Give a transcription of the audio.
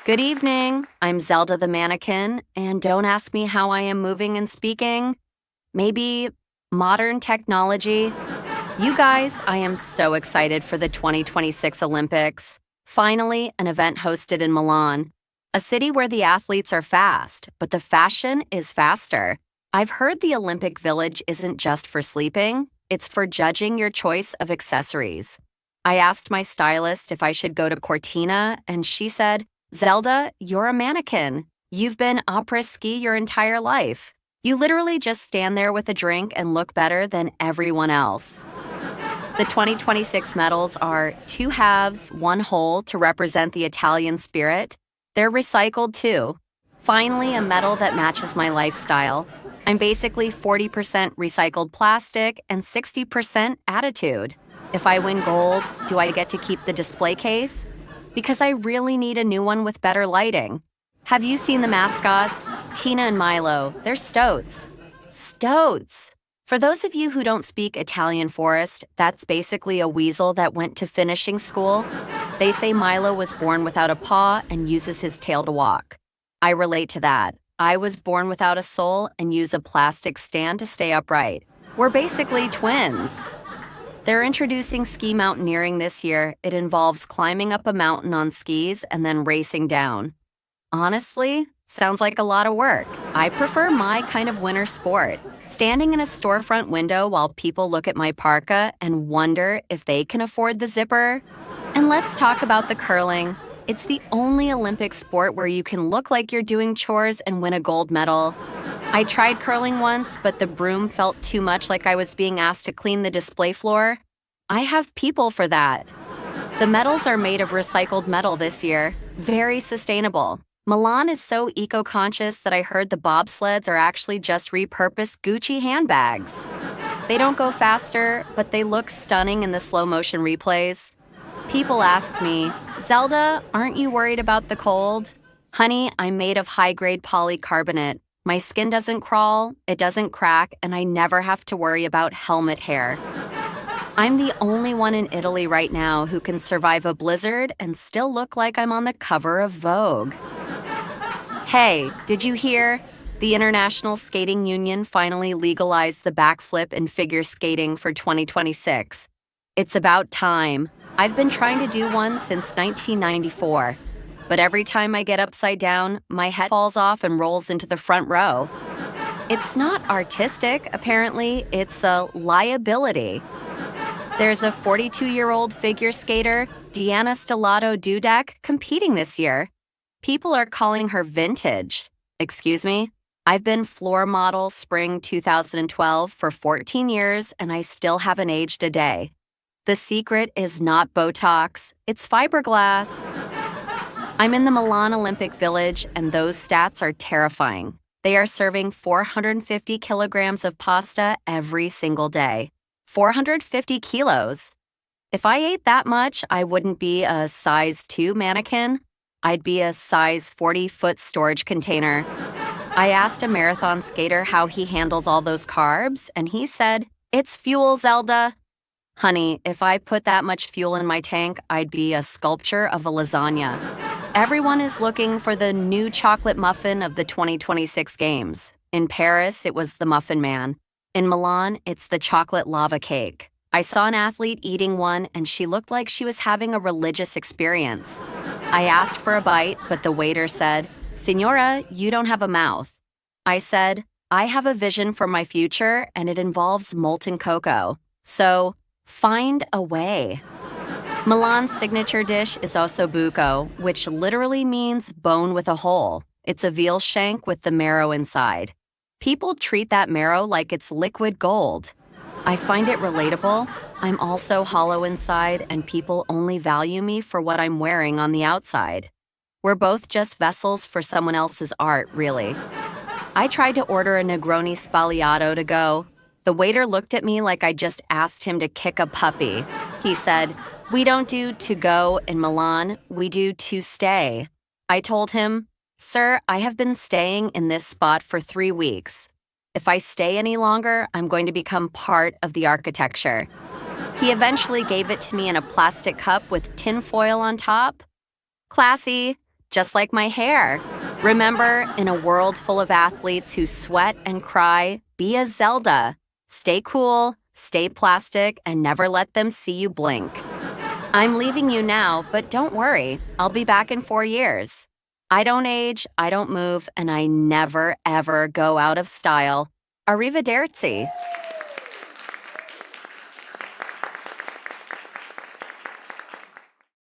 Good evening. I'm Zelda the Mannequin, and don't ask me how I am moving and speaking. Maybe modern technology. You guys, I am so excited for the 2026 Olympics. Finally, an event hosted in Milan, a city where the athletes are fast, but the fashion is faster. I've heard the Olympic Village isn't just for sleeping, it's for judging your choice of accessories. I asked my stylist if I should go to Cortina, and she said, Zelda, you're a mannequin. You've been après-ski your entire life. You literally just stand there with a drink and look better than everyone else. The 2026 medals are 2 halves, 1 whole to represent the Italian spirit. They're recycled too. Finally, a medal that matches my lifestyle. I'm basically 40% recycled plastic and 60% attitude. If I win gold, do I get to keep the display case? Because I really need a new one with better lighting. Have you seen the mascots? Tina and Milo, they're stoats. Stoats! For those of you who don't speak Italian forest, that's basically a weasel that went to finishing school. They say Milo was born without a paw and uses his tail to walk. I relate to that. I was born without a soul and use a plastic stand to stay upright. We're basically twins. They're introducing ski mountaineering this year. It involves climbing up a mountain on skis and then racing down. Honestly, sounds like a lot of work. I prefer my kind of winter sport. Standing in a storefront window while people look at my parka and wonder if they can afford the zipper. And let's talk about the curling. It's the only Olympic sport where you can look like you're doing chores and win a gold medal. I tried curling once, but the broom felt too much like I was being asked to clean the display floor. I have people for that. The medals are made of recycled metal this year. Very sustainable. Milan is so eco-conscious that I heard the bobsleds are actually just repurposed Gucci handbags. They don't go faster, but they look stunning in the slow-motion replays. People ask me, Zelda, aren't you worried about the cold? Honey, I'm made of high-grade polycarbonate. My skin doesn't crawl, it doesn't crack, and I never have to worry about helmet hair. I'm the only one in Italy right now who can survive a blizzard and still look like I'm on the cover of Vogue. Hey, did you hear? The International Skating Union finally legalized the backflip in figure skating for 2026. It's about time. I've been trying to do one since 1994. But every time I get upside down, my head falls off and rolls into the front row. It's not artistic, apparently, it's a liability. There's a 42-year-old figure skater, Diana Stellato Dudek, competing this year. People are calling her vintage. Excuse me? I've been floor model spring 2012 for 14 years and I still haven't aged a day. The secret is not Botox, it's fiberglass. I'm in the Milan Olympic Village, and those stats are terrifying. They are serving 450 kilograms of pasta every single day. 450 kilos. If I ate that much, I wouldn't be a size 2 mannequin. I'd be a size 40-foot storage container. I asked a marathon skater how he handles all those carbs, and he said, "It's fuel, Zelda." Honey, if I put that much fuel in my tank, I'd be a sculpture of a lasagna. Everyone is looking for the new chocolate muffin of the 2026 Games. In Paris, it was the Muffin Man. In Milan, it's the chocolate lava cake. I saw an athlete eating one, and she looked like she was having a religious experience. I asked for a bite, but the waiter said, "Signora, you don't have a mouth." I said, "I have a vision for my future, and it involves molten cocoa. So, find a way." Milan's signature dish is ossobuco, which literally means bone with a hole. It's a veal shank with the marrow inside. People treat that marrow like it's liquid gold. I find it relatable. I'm also hollow inside, and people only value me for what I'm wearing on the outside. We're both just vessels for someone else's art, really. I tried to order a Negroni Spagliato to go. The waiter looked at me like I just asked him to kick a puppy. He said, "We don't do to go in Milan, we do to stay." I told him, "Sir, I have been staying in this spot for 3 weeks. If I stay any longer, I'm going to become part of the architecture." He eventually gave it to me in a plastic cup with tinfoil on top. Classy, just like my hair. Remember, in a world full of athletes who sweat and cry, be a Zelda. Stay cool, stay plastic, and never let them see you blink. I'm leaving you now, but don't worry, I'll be back in 4 years. I don't age, I don't move, and I never, ever go out of style. Arrivederci.